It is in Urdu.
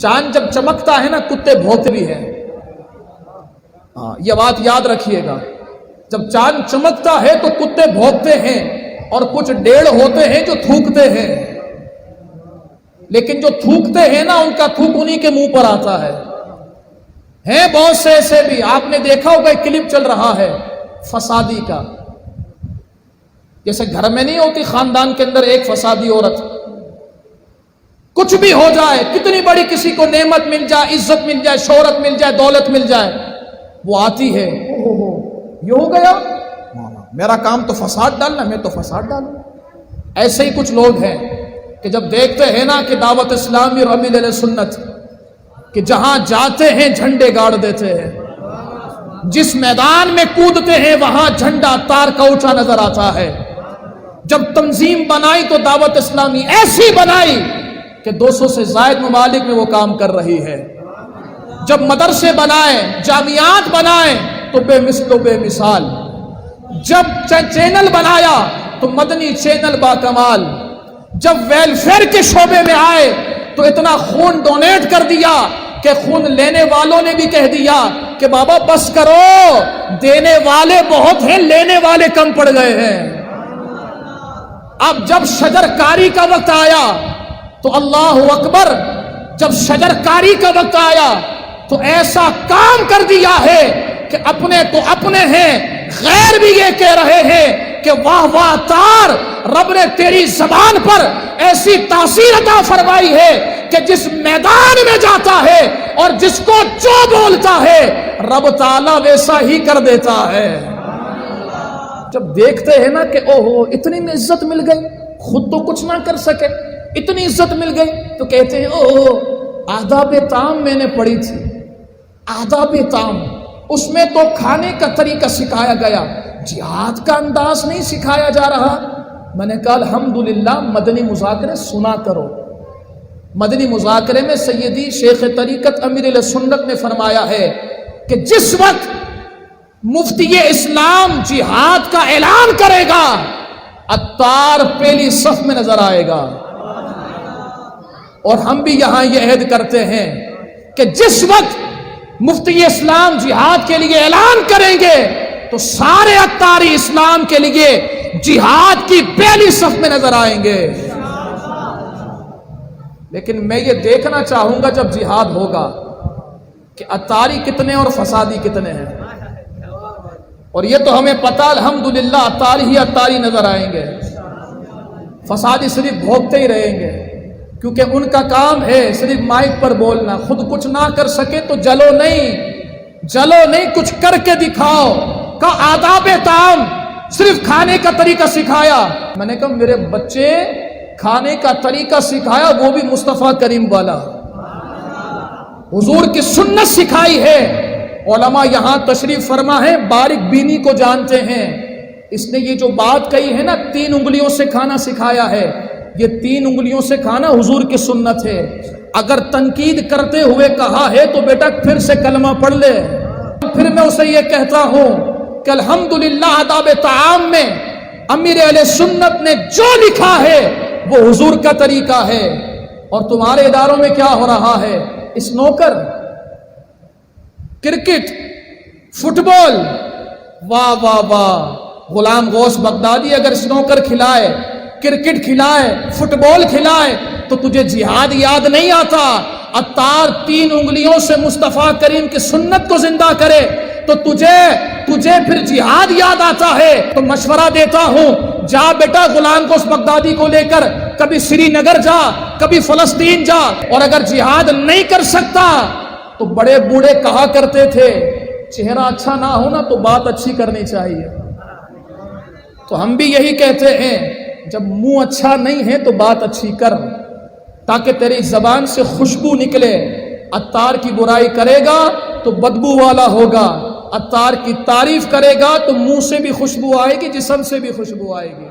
چاند جب چمکتا ہے نا کتے بھونکتے بھی ہیں. یہ بات یاد رکھیے گا. جب چاند چمکتا ہے تو کتے بھونکتے ہیں اور کچھ ڈیڑھ ہوتے ہیں جو تھوکتے ہیں. لیکن جو تھوکتے ہیں نا ان کا تھوک انہی کے منہ پر آتا ہے. ہیں بہت سے ایسے بھی. آپ نے دیکھا ہوگا ایک کلپ چل رہا ہے فسادی کا. جیسے گھر میں نہیں ہوتی خاندان کے اندر ایک فسادی عورت, کچھ بھی ہو جائے, کتنی بڑی کسی کو نعمت مل جائے, عزت مل جائے, شہرت مل جائے, دولت مل جائے, وہ آتی ہے یہ ہو گیا, میرا کام تو فساد ڈالنا, میں تو فساد ڈالوں. ایسے ہی کچھ لوگ ہیں کہ جب دیکھتے ہیں نا کہ دعوت اسلامی اور امیر اہل سنت کہ جہاں جاتے ہیں جھنڈے گاڑ دیتے ہیں, جس میدان میں کودتے ہیں وہاں جھنڈا تار کا اونچا نظر آتا ہے. جب تنظیم بنائی تو دعوت اسلامی ایسی بنائی کہ 200 سے زائد ممالک میں وہ کام کر رہی ہے. جب مدرسے بنائے, جامعات بنائے تو بے مثل و بے مثال. جب چینل بنایا تو مدنی چینل با کمال. جب ویلفیئر کے شعبے میں آئے تو اتنا خون ڈونیٹ کر دیا کہ خون لینے والوں نے بھی کہہ دیا کہ بابا بس کرو, دینے والے بہت ہیں, لینے والے کم پڑ گئے ہیں. اب جب شجر کاری کا وقت آیا تو اللہ اکبر, جب شجر کاری کا وقت آیا تو ایسا کام کر دیا ہے کہ اپنے تو اپنے ہیں, غیر بھی یہ کہہ رہے ہیں کہ واہ واہ تار, رب نے تیری زبان پر ایسی تاثیر عطا فرمائی ہے کہ جس میدان میں جاتا ہے اور جس کو جو بولتا ہے رب تعالیٰ ویسا ہی کر دیتا ہے. جب دیکھتے ہیں نا کہ اوہو اتنی میں عزت مل گئی, خود تو کچھ نہ کر سکے, اتنی عزت مل گئی, تو کہتے ہیں اوہو آداب طعام میں نے پڑھی تھی, آداب طعام, اس میں تو کھانے کا طریقہ سکھایا گیا, جہاد کا انداز نہیں سکھایا جا رہا. میں نے کہا الحمدللہ مدنی مذاکرے سنا کرو. مدنی مذاکرے میں سیدی شیخ طریقت امیر اہل سنت نے فرمایا ہے کہ جس وقت مفتی اسلام جہاد کا اعلان کرے گا عطار پہلی صف میں نظر آئے گا. اور ہم بھی یہاں یہ عہد کرتے ہیں کہ جس وقت مفتی اسلام جہاد کے لیے اعلان کریں گے تو سارے عطاری اسلام کے لیے جہاد کی پہلی صف میں نظر آئیں گے. لیکن میں یہ دیکھنا چاہوں گا جب جہاد ہوگا کہ عطاری کتنے اور فسادی کتنے ہیں. اور یہ تو ہمیں پتہ الحمدللہ عطاری ہی عطاری نظر آئیں گے, فسادی صرف بھوکتے ہی رہیں گے, کیونکہ ان کا کام ہے صرف مائک پر بولنا. خود کچھ نہ کر سکے تو جلو نہیں, کچھ کر کے دکھاؤ. کا آداب طعام صرف کھانے کا طریقہ سکھایا. میں نے کہا میرے بچے کھانے کا طریقہ سکھایا وہ بھی مصطفیٰ کریم والا, حضور کی سنت سکھائی ہے. علماء یہاں تشریف فرما ہے, باریک بینی کو جانتے ہیں. اس نے یہ جو بات کہی ہے نا 3 انگلیوں سے کھانا سکھایا ہے, یہ 3 انگلیوں سے کھانا حضور کی سنت ہے. اگر تنقید کرتے ہوئے کہا ہے تو بیٹا پھر سے کلمہ پڑھ لے. پھر میں اسے یہ کہتا ہوں کہ الحمدللہ آداب طعام میں امیر اہل سنت نے جو لکھا ہے وہ حضور کا طریقہ ہے. اور تمہارے اداروں میں کیا ہو رہا ہے, اسنوکر, کرکٹ, فٹ بال, واہ واہ واہ. غلام غوث بغدادی اگر اسنوکر کھلائے, کرکٹ کھلائے, فٹ بال کھلائے تو تجھے جہاد یاد نہیں آتا. عطار 3 انگلیوں سے مصطفیٰ کریم کی سنت کو زندہ کرے تو تجھے پھر جہاد یاد آتا ہے. تو مشورہ دیتا ہوں, جا بیٹا غلام غوث بغدادی کو لے کر کبھی سری نگر جا, کبھی فلسطین جا. اور اگر جہاد نہیں کر سکتا تو بڑے بوڑھے کہا کرتے تھے چہرہ اچھا نہ ہونا تو بات اچھی کرنی چاہیے. تو ہم بھی یہی کہتے ہیں جب منہ اچھا نہیں ہے تو بات اچھی کر, تاکہ تیری زبان سے خوشبو نکلے. عطار کی برائی کرے گا تو بدبو والا ہوگا, عطار کی تعریف کرے گا تو منہ سے بھی خوشبو آئے گی, جسم سے بھی خوشبو آئے گی.